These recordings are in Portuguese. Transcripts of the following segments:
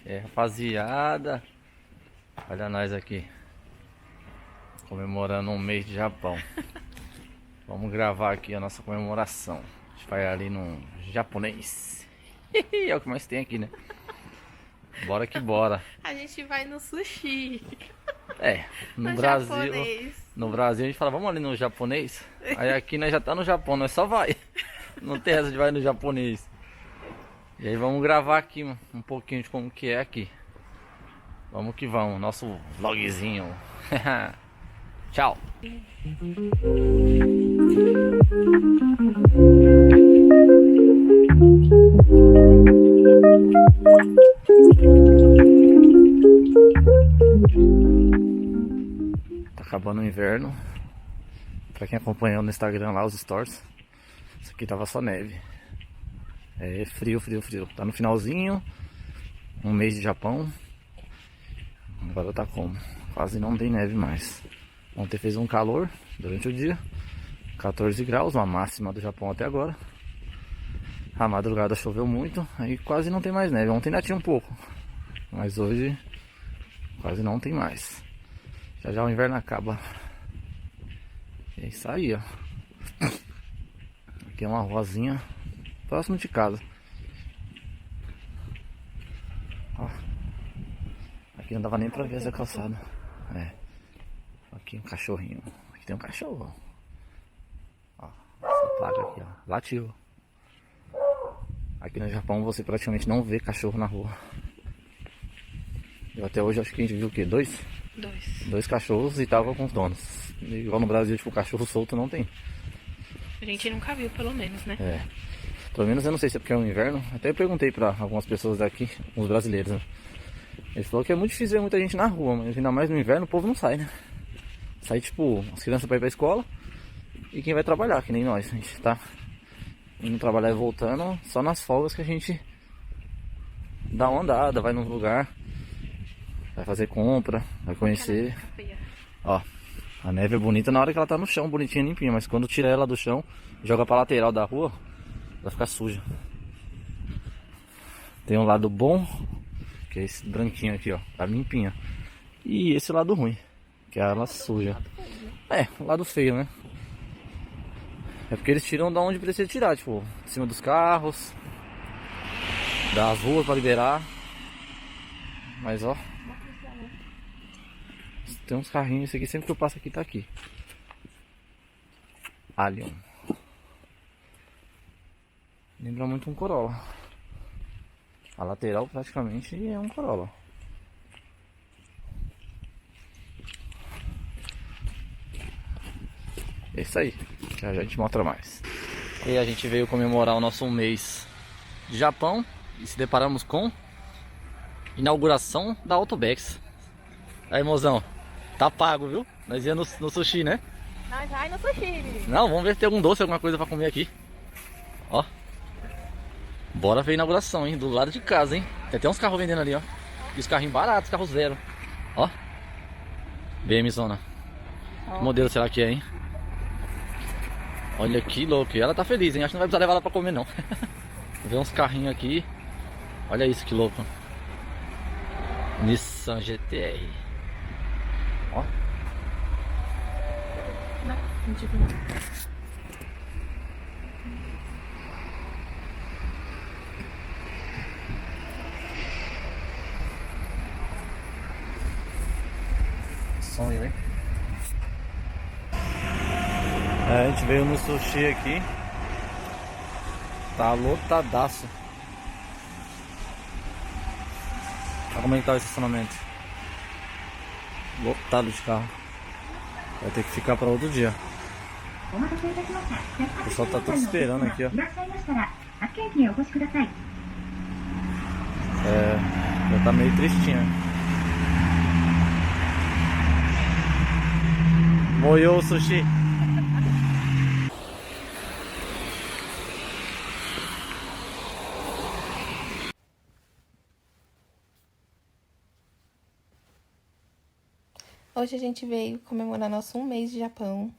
Rapaziada, olha nós aqui comemorando um mês de Japão. Vamos gravar aqui a nossa comemoração. A gente vai ali no japonês. É o que mais tem aqui, né? Bora que bora. A gente vai no sushi. No No Brasil, japonês. no Brasil a gente fala, vamos ali no japonês. Aí aqui nós já tá no Japão, nós só vai. Não tem essa de vai no japonês. E aí vamos gravar aqui um pouquinho de como que é aqui. Vamos que vamos, nosso vlogzinho. Tchau. Tá acabando o inverno. Pra quem acompanhou no Instagram lá os stories, isso aqui tava só neve. É frio, frio, frio. Tá no finalzinho. Um mês de Japão. Agora tá como? Quase não tem neve mais. Ontem fez um calor durante o dia. 14 graus, uma máxima do Japão até agora. A madrugada choveu muito. Aí quase não tem mais neve. Ontem ainda tinha um pouco. Mas hoje quase não tem mais. Já já o inverno acaba. É isso aí, ó. Aqui é uma ruazinha próximo de casa. Ó. Aqui não dava nem pra ver essa calçada. Aqui um cachorrinho. Aqui tem um cachorro. Ó, essa placa aqui, ó. Latiu. Aqui no Japão você praticamente não vê cachorro na rua. Eu até hoje acho que a gente viu o quê? Dois cachorros e tava com os donos. Igual no Brasil, tipo, cachorro solto não tem. A gente nunca viu, pelo menos, né? Pelo menos eu não sei se é porque é um inverno. Até eu perguntei pra algumas pessoas daqui, uns brasileiros, né? Eles falaram que é muito difícil ver muita gente na rua, mas ainda mais no inverno o povo não sai, né? Sai tipo as crianças pra ir pra escola e quem vai trabalhar, que nem nós. A gente tá indo trabalhar e voltando só nas folgas que a gente dá uma andada, vai num lugar, vai fazer compra, vai conhecer. Ó, a neve é bonita na hora que ela tá no chão, bonitinha, limpinha, mas quando tira ela do chão e joga pra lateral da rua, vai ficar suja. Tem um lado bom, que é esse branquinho aqui, ó, tá limpinha. E esse lado ruim, que é ela suja. O lado feio, né? É porque eles tiram da onde precisa tirar, tipo, em cima dos carros, das ruas pra liberar. Mas ó, tem uns carrinhos, esse aqui sempre que eu passo aqui tá aqui. Alien. Lembra muito um Corolla. A lateral praticamente é um Corolla. É isso aí, já já a gente mostra mais. E a gente veio comemorar o nosso mês de Japão e se deparamos com inauguração da Autobex. Aí, mozão, tá pago, viu? Nós ia no sushi, né? Nós vai no sushi. Não, vamos ver se tem algum doce, alguma coisa pra comer aqui. Ó. Bora ver a inauguração, hein? Do lado de casa, hein? Tem até uns carros vendendo ali, ó. E os carrinhos baratos, carro zero. Ó. BM Zona. Que modelo será que é, hein? Olha que louco. E ela tá feliz, hein? Acho que não vai precisar levar ela pra comer, não. Ver uns carrinhos aqui. Olha isso, que louco. Nissan GTR. Ó. Sonho, né? A gente veio no sushi aqui. Tá lotadaço. Olha como é que tá o estacionamento. Lotado de carro. Vai ter que ficar para outro dia. O pessoal tá tudo esperando aqui, ó. Já tá meio tristinha. Moiou o sushi. Hoje a gente veio comemorar nosso 1 mês de Japão.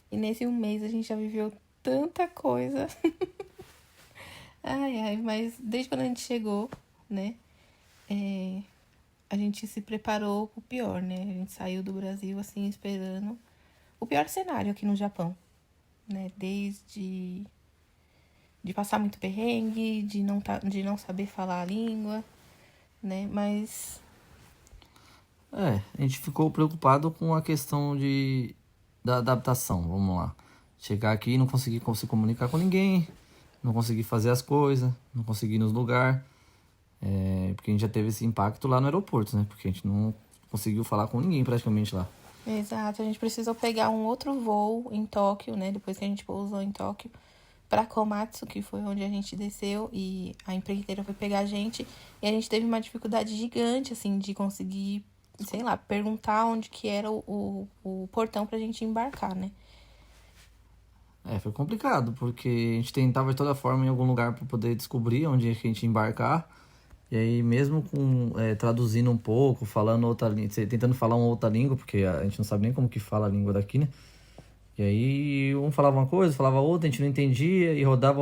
E nesse 1 mês a gente já viveu tanta coisa. Ai, mas desde quando a gente chegou, né? a gente se preparou pro pior, né? A gente saiu do Brasil, assim, esperando o pior cenário aqui no Japão, né? Desde de passar muito perrengue, de não saber falar a língua, né? Mas A gente ficou preocupado com a questão da adaptação, vamos lá. Chegar aqui e não conseguir se comunicar com ninguém, não conseguir fazer as coisas, não conseguir ir nos lugares. Porque a gente já teve esse impacto lá no aeroporto, né? Porque a gente não conseguiu falar com ninguém praticamente lá. exato, a gente precisou pegar um outro voo em Tóquio, né? Depois que a gente pousou em Tóquio, para Komatsu, que foi onde a gente desceu, e a empreiteira foi pegar a gente. E a gente teve uma dificuldade gigante, assim, de conseguir, sei lá, perguntar onde que era o portão pra gente embarcar, né? Foi complicado, porque a gente tentava de toda forma em algum lugar para poder descobrir onde é que a gente ia embarcar. E aí, mesmo com traduzindo um pouco, falando outra língua, tentando falar uma outra língua, porque a gente não sabe nem como que fala a língua daqui, né? E aí, um falava uma coisa, falava outra, a gente não entendia, e rodava.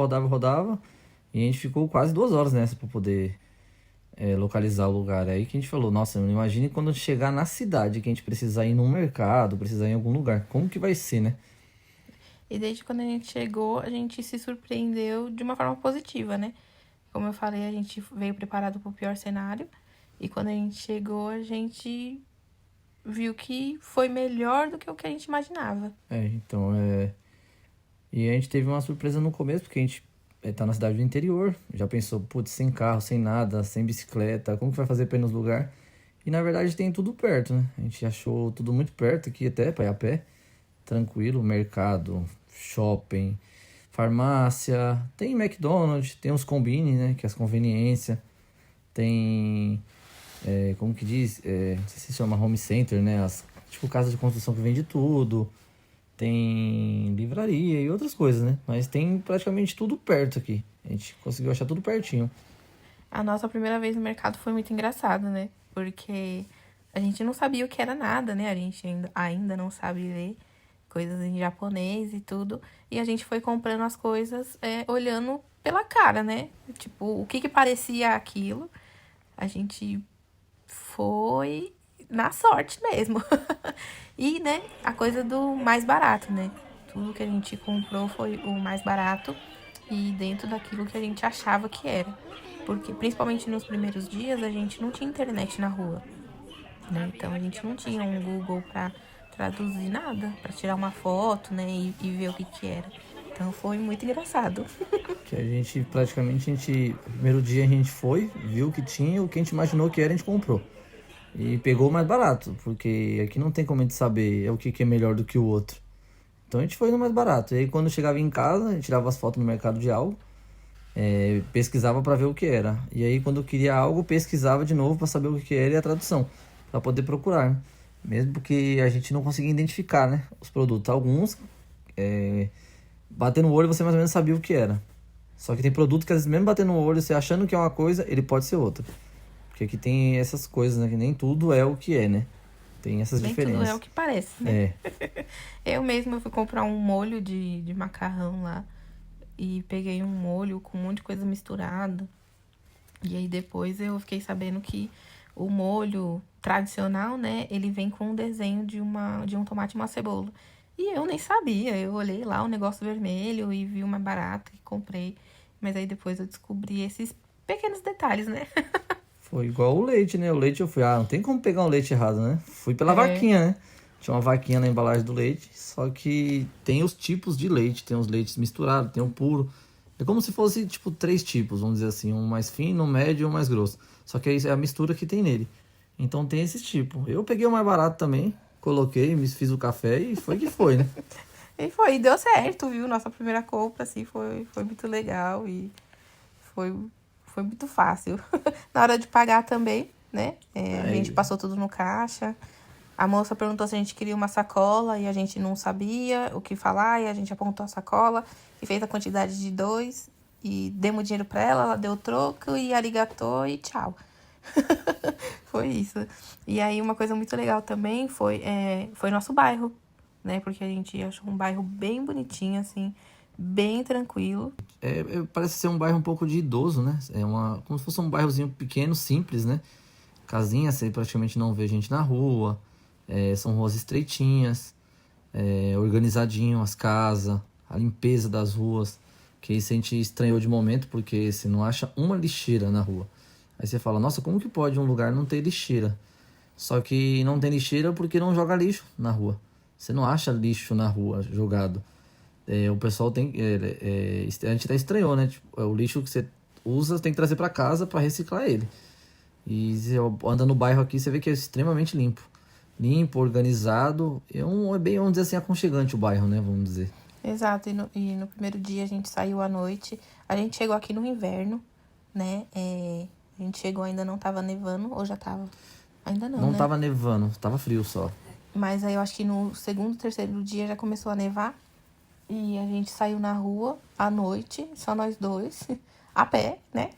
E a gente ficou quase 2 horas nessa para poder localizar o lugar. Aí que a gente falou, nossa, imagine quando chegar na cidade, que a gente precisar ir num mercado, precisar ir em algum lugar. Como que vai ser, né? E desde quando a gente chegou, a gente se surpreendeu de uma forma positiva, né? Como eu falei, a gente veio preparado para o pior cenário. E quando a gente chegou, a gente viu que foi melhor do que o que a gente imaginava. Então. E a gente teve uma surpresa no começo, porque a gente tá na cidade do interior. Já pensou, putz, sem carro, sem nada, sem bicicleta, como que vai fazer pra ir nos lugares? E na verdade tem tudo perto, né? A gente achou tudo muito perto aqui até, pra ir a pé. Tranquilo, mercado, shopping, farmácia, tem McDonald's, tem os combine, né? Que é as conveniências. Tem, como que diz? Não sei se chama home center, né? Tipo, casa de construção que vende tudo. Tem livraria e outras coisas, né? Mas tem praticamente tudo perto aqui. A gente conseguiu achar tudo pertinho. A nossa primeira vez no mercado foi muito engraçado, né? Porque a gente não sabia o que era nada, né? A gente ainda não sabe ler coisas em japonês e tudo. E a gente foi comprando as coisas olhando pela cara, né? Tipo, o que parecia aquilo. A gente foi na sorte mesmo. E, né, a coisa do mais barato, né? Tudo que a gente comprou foi o mais barato e dentro daquilo que a gente achava que era. Porque, principalmente nos primeiros dias, a gente não tinha internet na rua, né? Então, a gente não tinha um Google pra traduzir nada, pra tirar uma foto, né, e ver o que era. Então, foi muito engraçado. Que a gente praticamente, no primeiro dia a gente foi, viu o que tinha, o que a gente imaginou que era, a gente comprou. E pegou o mais barato, porque aqui não tem como a gente saber o que é melhor do que o outro. Então a gente foi no mais barato. E aí quando chegava em casa, a gente tirava as fotos no mercado de algo, pesquisava para ver o que era. E aí quando eu queria algo, pesquisava de novo para saber o que era e a tradução, para poder procurar. Mesmo porque a gente não conseguia identificar, né, os produtos. Alguns, batendo no olho, você mais ou menos sabia o que era. Só que tem produto que às vezes mesmo batendo no olho, você achando que é uma coisa, ele pode ser outra. Porque aqui tem essas coisas, né? Que nem tudo é o que é, né? Tem essas Nem diferenças. tudo é o que parece, né? Eu mesma fui comprar um molho de macarrão lá. E peguei um molho com um monte de coisa misturada. E aí depois eu fiquei sabendo que o molho tradicional, né? Ele vem com um desenho de um tomate e uma cebola. E eu nem sabia. Eu olhei lá o negócio vermelho e vi uma barata e comprei. Mas aí depois eu descobri esses pequenos detalhes, né? Foi igual o leite, né? O leite eu fui, não tem como pegar um leite errado, né? Fui pela vaquinha, né? Tinha uma vaquinha na embalagem do leite, só que tem os tipos de leite, tem os leites misturados, tem o puro. É como se fosse, tipo, 3 tipos, vamos dizer assim, um mais fino, um médio e um mais grosso. Só que é a mistura que tem nele. Então tem esse tipo. Eu peguei o mais barato também, coloquei, fiz o café e foi que foi, né? E deu certo, viu? Nossa primeira compra, assim, foi muito legal e foi, foi muito fácil. Na hora de pagar também, né? A gente passou tudo no caixa. A moça perguntou se a gente queria uma sacola e a gente não sabia o que falar. E a gente apontou a sacola e fez a quantidade de 2. E demos dinheiro pra ela, ela deu o troco e arigatou e tchau. Foi isso. E aí uma coisa muito legal também foi nosso bairro, né? Porque a gente achou um bairro bem bonitinho, assim, bem tranquilo. Parece ser um bairro um pouco de idoso, né? Como se fosse um bairrozinho pequeno, simples, né? Casinha, você praticamente não vê gente na rua. São ruas estreitinhas, organizadinho as casas, a limpeza das ruas. Que isso a gente estranhou de momento, porque você não acha uma lixeira na rua. Aí você fala, nossa, como que pode um lugar não ter lixeira? Só que não tem lixeira porque não joga lixo na rua. Você não acha lixo na rua jogado. O pessoal tem. A gente até estranhou, né? Tipo, o lixo que você usa, tem que trazer para casa para reciclar ele. E você anda no bairro aqui, você vê que é extremamente limpo. Limpo, organizado. É bem, vamos dizer assim, aconchegante o bairro, né? Vamos dizer. Exato, e no primeiro dia a gente saiu à noite. A gente chegou aqui no inverno, né? A gente chegou, ainda não tava nevando, ou já tava? Ainda não, Não né? tava nevando, tava frio só. Mas aí eu acho que no segundo, terceiro dia já começou a nevar. E a gente saiu na rua à noite, só nós dois, a pé, né?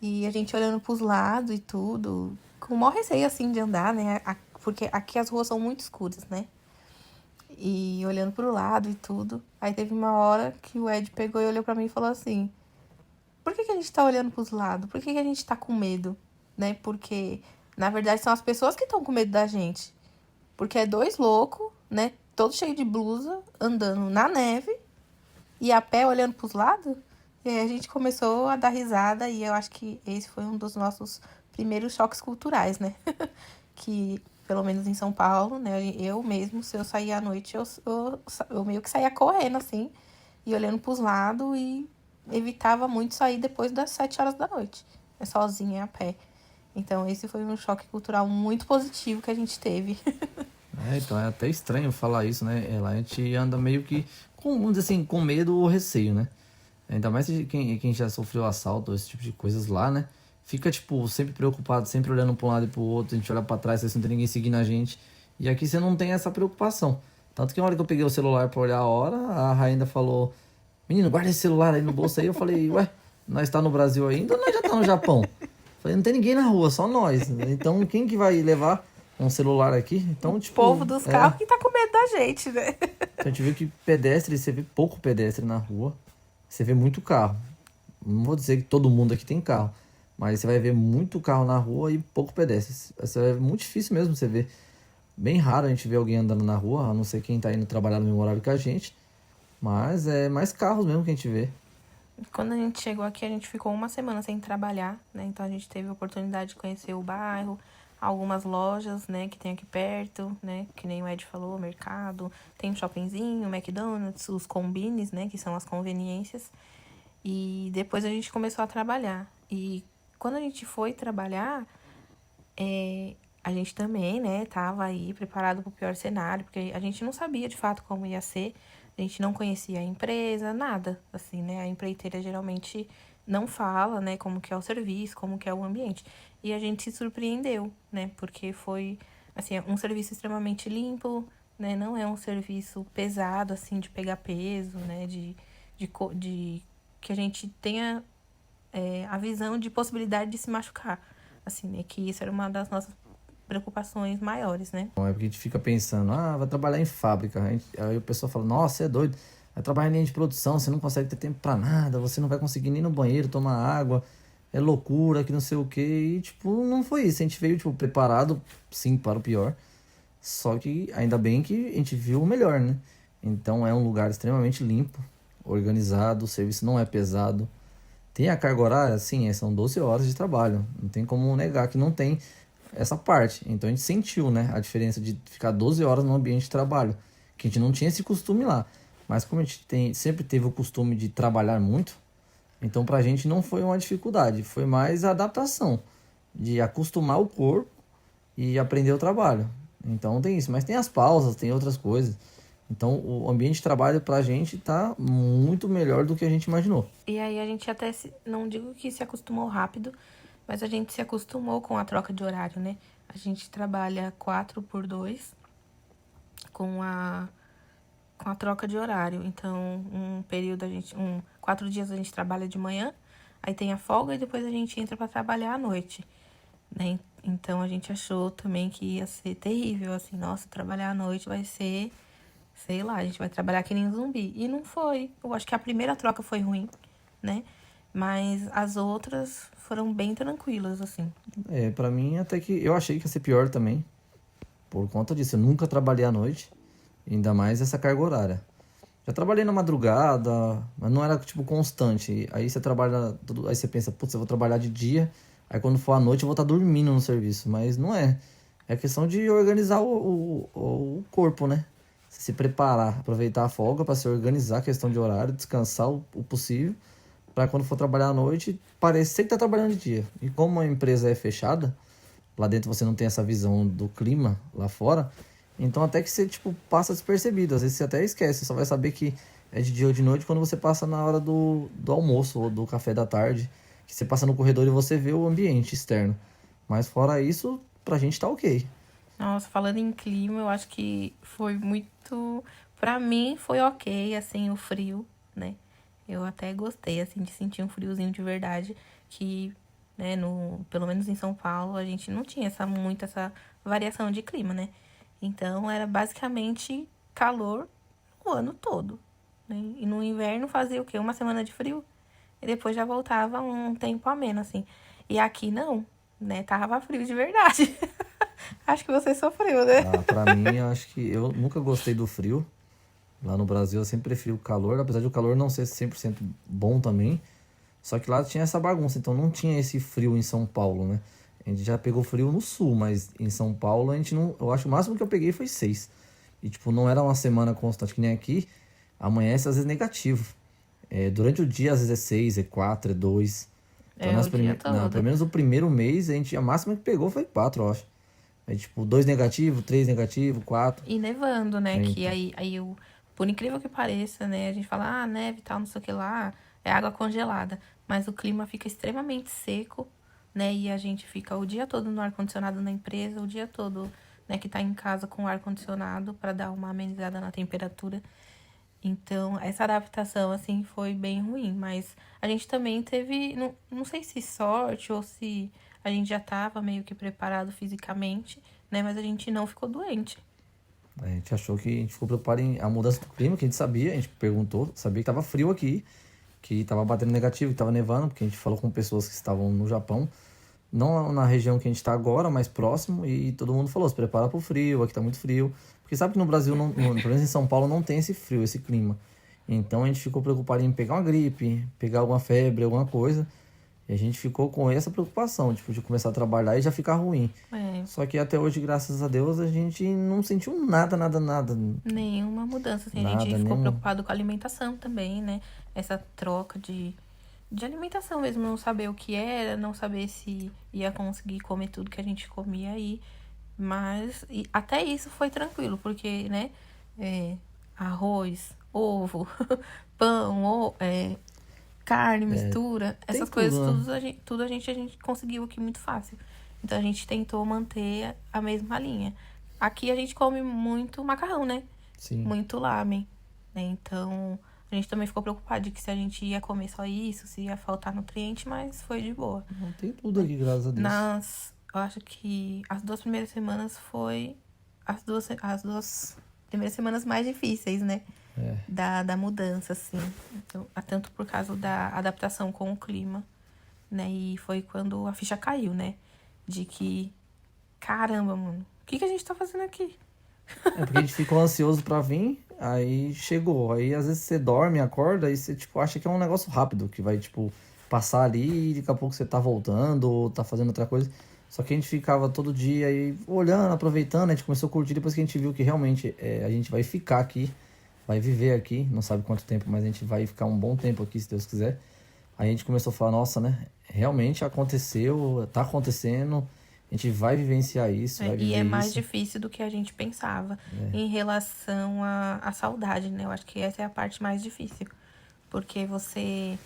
E a gente olhando pros lados e tudo, com o maior receio, assim, de andar, né? Porque aqui as ruas são muito escuras, né? E olhando pro lado e tudo. Aí teve uma hora que o Ed pegou e olhou pra mim e falou assim: por que a gente tá olhando pros lados? Por que a gente tá com medo? Né? Porque, na verdade, são as pessoas que estão com medo da gente. Porque é dois loucos, né? Todo cheio de blusa, andando na neve e a pé olhando pros lados. E aí a gente começou a dar risada e eu acho que esse foi um dos nossos primeiros choques culturais, né? Que, pelo menos em São Paulo, né? Eu mesmo, se eu sair à noite, eu meio que saía correndo, assim, e olhando pros lados e evitava muito sair depois das 7 horas da noite, né, sozinha, a pé. Então, esse foi um choque cultural muito positivo que a gente teve. Então é até estranho falar isso, né? Lá a gente anda meio que, vamos dizer assim, com medo ou receio, né? Ainda mais quem já sofreu assalto, esse tipo de coisas lá, né? Fica, tipo, sempre preocupado, sempre olhando para um lado e para o outro. A gente olha para trás, se não tem ninguém seguindo a gente. E aqui você não tem essa preocupação. Tanto que na hora que eu peguei o celular para olhar a hora, a Rainha ainda falou: menino, guarda esse celular aí no bolso aí. Eu falei: ué, nós tá no Brasil ainda ou nós já tá no Japão? Eu falei: não tem ninguém na rua, só nós. Então quem que vai levar um celular aqui? Então, O tipo, povo dos carros que tá com medo da gente, né? então a gente vê que pedestre, você vê pouco pedestre na rua. Você vê muito carro. Não vou dizer que todo mundo aqui tem carro, mas você vai ver muito carro na rua e pouco pedestre. É muito difícil mesmo você ver. Bem raro a gente ver alguém andando na rua, a não ser quem tá indo trabalhar no mesmo horário que a gente. Mas é mais carros mesmo que a gente vê. Quando a gente chegou aqui, a gente ficou uma semana sem trabalhar, né? Então a gente teve a oportunidade de conhecer o bairro, algumas lojas, né, que tem aqui perto, né? Que nem o Ed falou, mercado, tem um shoppingzinho, McDonald's, os combines, né, que são as conveniências. E depois a gente começou a trabalhar. E quando a gente foi trabalhar, a gente também, né, tava aí preparado para o pior cenário, porque a gente não sabia de fato como ia ser, a gente não conhecia a empresa, nada, assim, né? A empreiteira geralmente não fala, né, como que é o serviço, como que é o ambiente. E a gente se surpreendeu, né, porque foi, assim, um serviço extremamente limpo, né, não é um serviço pesado, assim, de pegar peso, né, de que a gente tenha a visão de possibilidade de se machucar, assim, né, que isso era uma das nossas preocupações maiores, né? Então é porque a gente fica pensando, vai trabalhar em fábrica. Aí o pessoal fala: nossa, você é doido. Vai trabalhar em linha de produção, você não consegue ter tempo pra nada, você não vai conseguir nem no banheiro tomar água. É loucura, que não sei o que. E, tipo, não foi isso. A gente veio, tipo, preparado, sim, para o pior. Só que ainda bem que a gente viu o melhor, né? Então é um lugar extremamente limpo, organizado, o serviço não é pesado. Tem a carga horária, sim, são 12 horas de trabalho. Não tem como negar que não tem essa parte. Então a gente sentiu, né, a diferença de ficar 12 horas no ambiente de trabalho, que a gente não tinha esse costume lá. Mas como a gente sempre teve o costume de trabalhar muito, então pra gente não foi uma dificuldade, foi mais a adaptação, de acostumar o corpo e aprender o trabalho. Então tem isso, mas tem as pausas, tem outras coisas. Então o ambiente de trabalho pra gente tá muito melhor do que a gente imaginou. E aí a gente até, não digo que se acostumou rápido, mas a gente se acostumou com a troca de horário, né? A gente trabalha 4x2 com a troca de horário. Então, um período 4 dias a gente trabalha de manhã, aí tem a folga e depois a gente entra para trabalhar à noite, né? Então a gente achou também que ia ser terrível, assim, nossa, trabalhar à noite vai ser sei lá, a gente vai trabalhar que nem zumbi. E não foi. Eu acho que a primeira troca foi ruim, né? Mas as outras foram bem tranquilas, assim. Pra mim até que eu achei que ia ser pior também. Por conta disso, eu nunca trabalhei à noite. Ainda mais essa carga horária. Já trabalhei na madrugada, mas não era tipo constante. Aí você trabalha, aí você pensa, putz, eu vou trabalhar de dia, aí quando for à noite eu vou estar dormindo no serviço. Mas não é. É questão de organizar o corpo, né? Se preparar, aproveitar a folga para se organizar a questão de horário, descansar o possível, para quando for trabalhar à noite, parecer que tá trabalhando de dia. E como a empresa é fechada, lá dentro você não tem essa visão do clima lá fora, então até que você, tipo, passa despercebido. Às vezes você até esquece, você só vai saber que é de dia ou de noite quando você passa na hora do almoço ou do café da tarde, que você passa no corredor e você vê o ambiente externo. Mas fora isso, pra gente tá ok. Nossa, falando em clima, eu acho que foi muito. Pra mim, foi ok, assim, o frio, né? Eu até gostei, assim, de sentir um friozinho de verdade. Que, né, pelo menos em São Paulo, a gente não tinha muita essa variação de clima, né? Então, era basicamente calor o ano todo, né? E no inverno fazia o quê? Uma semana de frio. E depois já voltava um tempo ameno, assim. E aqui não, né? Tava frio de verdade. Acho que você sofreu, né? Ah, pra mim, eu acho que eu nunca gostei do frio. Lá no Brasil eu sempre prefiro o calor, apesar de o calor não ser 100% bom também. Só que lá tinha essa bagunça, então não tinha esse frio em São Paulo, né? A gente já pegou frio no sul, mas em São Paulo a gente não. Eu acho que o máximo que eu peguei foi 6. E tipo, não era uma semana constante que nem aqui. Amanhece às vezes negativo. Durante o dia às vezes é 6, é 4, é 2. Então É, o dia pelo todo. menos o primeiro mês a máxima que pegou foi 4, eu acho. Aí tipo, 2 negativo, 3 negativo, 4. E nevando, né? Que Então. aí por incrível que pareça, né? A gente fala, neve e tal, não sei o que lá, é água congelada. Mas o clima fica extremamente seco, né? E a gente fica o dia todo no ar-condicionado na empresa, o dia todo, né, que tá em casa com o ar-condicionado para dar uma amenizada na temperatura. Então, essa adaptação, assim, foi bem ruim. Mas a gente também teve, não sei se sorte ou se a gente já tava meio que preparado fisicamente, né? Mas a gente não ficou doente. A gente achou que a gente ficou preocupado em a mudança do clima, que a gente sabia, a gente perguntou, sabia que tava frio aqui, que tava batendo negativo, que tava nevando, porque a gente falou com pessoas que estavam no Japão, não na região que a gente tá agora, mas próximo, e todo mundo falou, se prepara pro frio, aqui tá muito frio. Porque sabe que no Brasil, pelo menos em São Paulo, não tem esse frio, esse clima. Então a gente ficou preocupado em pegar uma gripe, pegar alguma febre, alguma coisa. E a gente ficou com essa preocupação, tipo, de começar a trabalhar e já ficar ruim. É, Só que até hoje, graças a Deus, a gente não sentiu nada, nada, nada. nenhuma mudança. Assim, a gente Nada, ficou nenhum. preocupado com a alimentação também, né? Essa troca de alimentação mesmo, não saber o que era, não saber se ia conseguir comer tudo que a gente comia aí. Mas até isso foi tranquilo, porque, né? é, arroz, ovo, pão, carne, mistura, Tem essas coisas, tudo, né? tudo a gente conseguiu aqui muito fácil. Então a gente tentou manter a mesma linha. Aqui a gente come muito macarrão, né? Sim. Muito lamen, né? Então a gente também ficou preocupado de que se a gente ia comer só isso, se ia faltar nutriente, mas foi de boa. Não tem tudo aqui, graças a Deus. Eu acho que as 2 primeiras semanas foi as duas primeiras semanas mais difíceis, né? Da mudança, assim. Então, tanto por causa da adaptação com o clima, né? E foi quando a ficha caiu, né? De que, caramba, mano, o que a gente tá fazendo aqui? Porque a gente ficou ansioso pra vir, aí chegou. Aí às vezes você dorme, acorda e você, tipo, acha que é um negócio rápido, que vai, tipo, passar ali e daqui a pouco você tá voltando ou tá fazendo outra coisa. Só que a gente ficava todo dia aí olhando, aproveitando, a gente começou a curtir depois que a gente viu que realmente a gente vai ficar aqui, vai viver aqui, não sabe quanto tempo, mas a gente vai ficar um bom tempo aqui, se Deus quiser. Aí a gente começou a falar, nossa, né? Realmente aconteceu, tá acontecendo, a gente vai vivenciar isso, vai E viver é mais isso. difícil do que a gente pensava em relação à saudade, né? Eu acho que essa é a parte mais difícil. Porque você.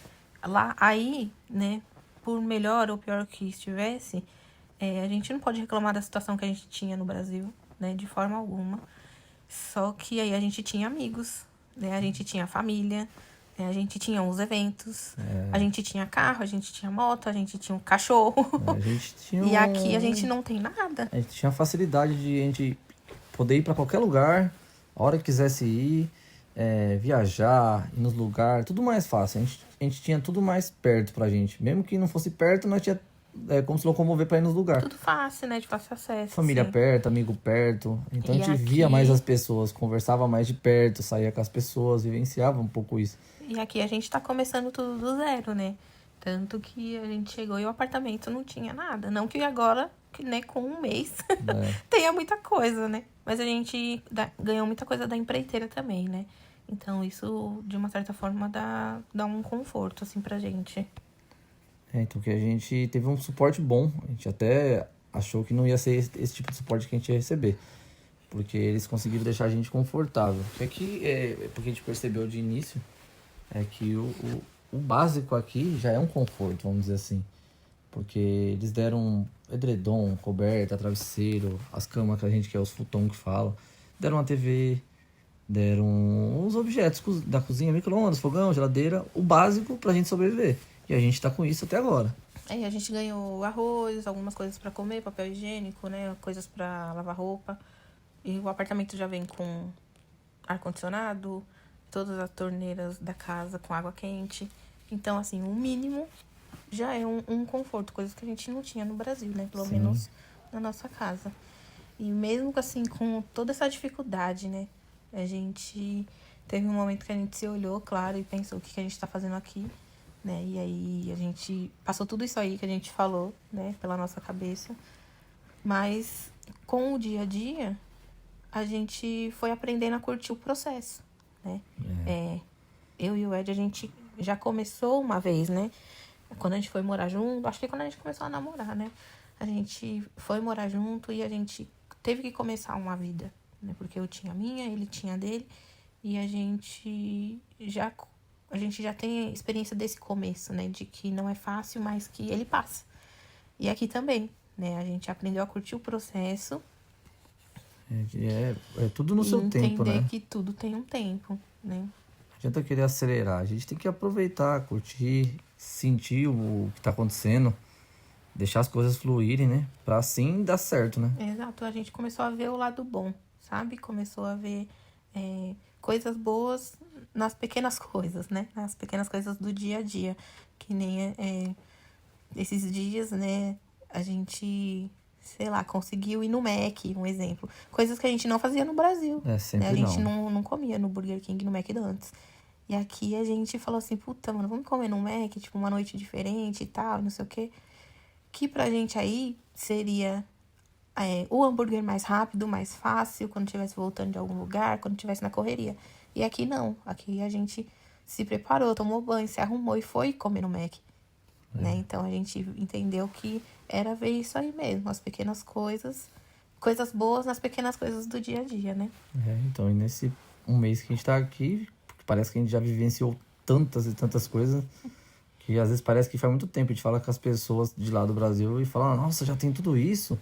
Lá, aí, né? Por melhor ou pior que estivesse, a gente não pode reclamar da situação que a gente tinha no Brasil, né? De forma alguma. Só que aí a gente tinha amigos, né? A gente tinha família, né? A gente tinha os eventos, a gente tinha carro, a gente tinha moto, a gente tinha um cachorro. A gente tinha E aqui a gente não tem nada. a gente tinha a facilidade de a gente poder ir para qualquer lugar, A hora que quisesse ir, viajar, ir nos lugares, tudo mais fácil. A gente tinha tudo mais perto pra gente. Mesmo que não fosse perto, nós tinha como se locomover pra ir nos lugares. Tudo fácil, né? De fácil acesso. Família assim. perto, amigo perto. Então E a gente via aqui- mais as pessoas, conversava mais de perto, saía com as pessoas, vivenciava um pouco isso. E aqui a gente tá começando tudo do zero, né? Tanto que a gente chegou e o apartamento não tinha nada. Não que agora, né, com um mês, tenha muita coisa, né? Mas a gente ganhou muita coisa da empreiteira também, né? Então isso, de uma certa forma, dá um conforto, assim, pra gente. Então que a gente teve um suporte bom. A gente até achou que não ia ser esse tipo de suporte que a gente ia receber. Porque eles conseguiram deixar a gente confortável. Porque a gente percebeu de início que o básico aqui já é um conforto, vamos dizer assim. Porque eles deram edredom, coberta, travesseiro, as camas que a gente quer, os futon que fala. Deram uma TV, deram os objetos da cozinha, micro-ondas, fogão, geladeira, o básico pra gente sobreviver. E a gente tá com isso até agora. Aí a gente ganhou arroz, algumas coisas pra comer, papel higiênico, né? Coisas pra lavar roupa. E o apartamento já vem com ar-condicionado, todas as torneiras da casa com água quente. Então, assim, o mínimo já é um conforto, coisas que a gente não tinha no Brasil, né? Pelo menos na nossa casa. E mesmo assim, com toda essa dificuldade, né? A gente teve um momento que a gente se olhou, claro, e pensou o que a gente tá fazendo aqui, né? E aí a gente passou tudo isso aí que a gente falou, né? Pela nossa cabeça. Mas com o dia a dia, a gente foi aprendendo a curtir o processo, né? Eu e o Ed, a gente já começou uma vez, né? Quando a gente foi morar junto, acho que quando a gente começou a namorar, né? A gente foi morar junto e a gente teve que começar uma vida, né? Porque eu tinha a minha, ele tinha a dele. E a gente já tem experiência desse começo, né? De que não é fácil, mas que ele passa. E aqui também, né? A gente aprendeu a curtir o processo. É tudo no seu tempo, né? Entender que tudo tem um tempo, né? Não adianta querer acelerar. A gente tem que aproveitar, curtir, sentir o que tá acontecendo, deixar as coisas fluírem, né? Pra assim dar certo, né? Exato, a gente começou a ver o lado bom, sabe? Começou a ver coisas boas nas pequenas coisas, né? Nas pequenas coisas do dia a dia. Que nem esses dias, né? A gente, sei lá, conseguiu ir no Mac, um exemplo. Coisas que a gente não fazia no Brasil. Sempre né? A gente não comia no Burger King, no McDonald's. E aqui a gente falou assim, puta, mano, vamos comer no Mac, tipo, uma noite diferente e tal, não sei o quê. Que pra gente aí seria o hambúrguer mais rápido, mais fácil, quando estivesse voltando de algum lugar, quando estivesse na correria. E aqui não. Aqui a gente se preparou, tomou banho, se arrumou e foi comer no Mac. Né? Então a gente entendeu que era ver isso aí mesmo, as pequenas coisas boas nas pequenas coisas do dia a dia, né? Então, e nesse um mês que a gente tá aqui, parece que a gente já vivenciou tantas e tantas coisas que às vezes parece que faz muito tempo. A gente fala com as pessoas de lá do Brasil e fala, nossa, já tem tudo isso?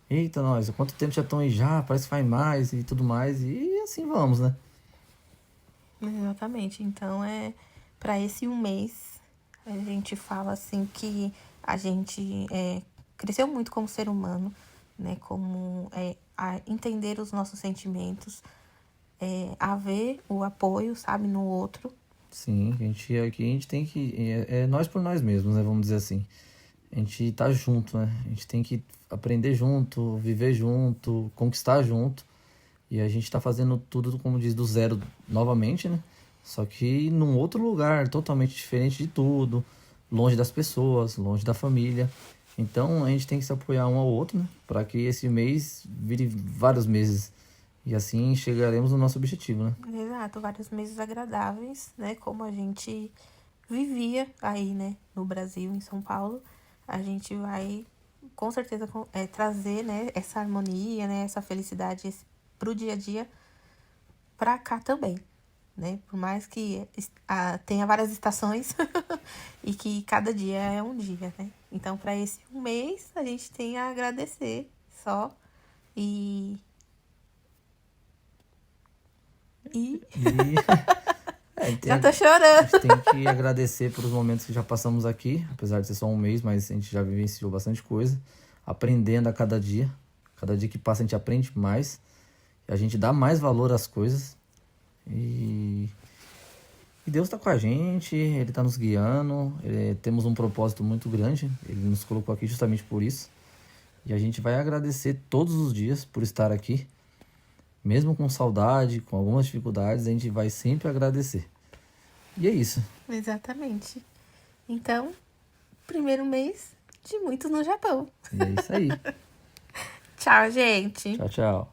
Eita, nós, há quanto tempo já estão aí já? Parece que faz mais e tudo mais. E assim vamos, né? Exatamente. Então, para esse um mês, a gente fala assim que a gente cresceu muito como ser humano, né? Como a entender os nossos sentimentos, a ver o apoio, sabe, no outro. Sim, aqui a gente tem que... É nós por nós mesmos, né? Vamos dizer assim. A gente tá junto, né? A gente tem que aprender junto, viver junto, conquistar junto. E a gente tá fazendo tudo, como diz, do zero novamente, né? Só que num outro lugar, totalmente diferente de tudo. Longe das pessoas, longe da família. Então a gente tem que se apoiar um ao outro, né? Para que esse mês vire vários meses. E assim chegaremos no nosso objetivo, né? Exato, vários meses agradáveis, né? Como a gente vivia aí, né? No Brasil, em São Paulo. A gente vai, com certeza, trazer, né? Essa harmonia, né? Essa felicidade pro dia a dia pra cá também, né? Por mais que tenha várias estações e que cada dia é um dia, né? Então, para esse um mês, a gente tem a agradecer só e já tô chorando. A gente tem que agradecer pelos momentos que já passamos aqui, apesar de ser só um mês, mas a gente já vivenciou bastante coisa, aprendendo a cada dia. Cada dia que passa a gente aprende mais. a gente dá mais valor às coisas. E Deus está com a gente, Ele está nos guiando, temos um propósito muito grande, Ele nos colocou aqui justamente por isso. E a gente vai agradecer todos os dias por estar aqui. Mesmo com saudade, com algumas dificuldades, a gente vai sempre agradecer. E é isso. Exatamente. Então, primeiro mês de muitos no Japão. E é isso aí. Tchau, gente. Tchau, tchau.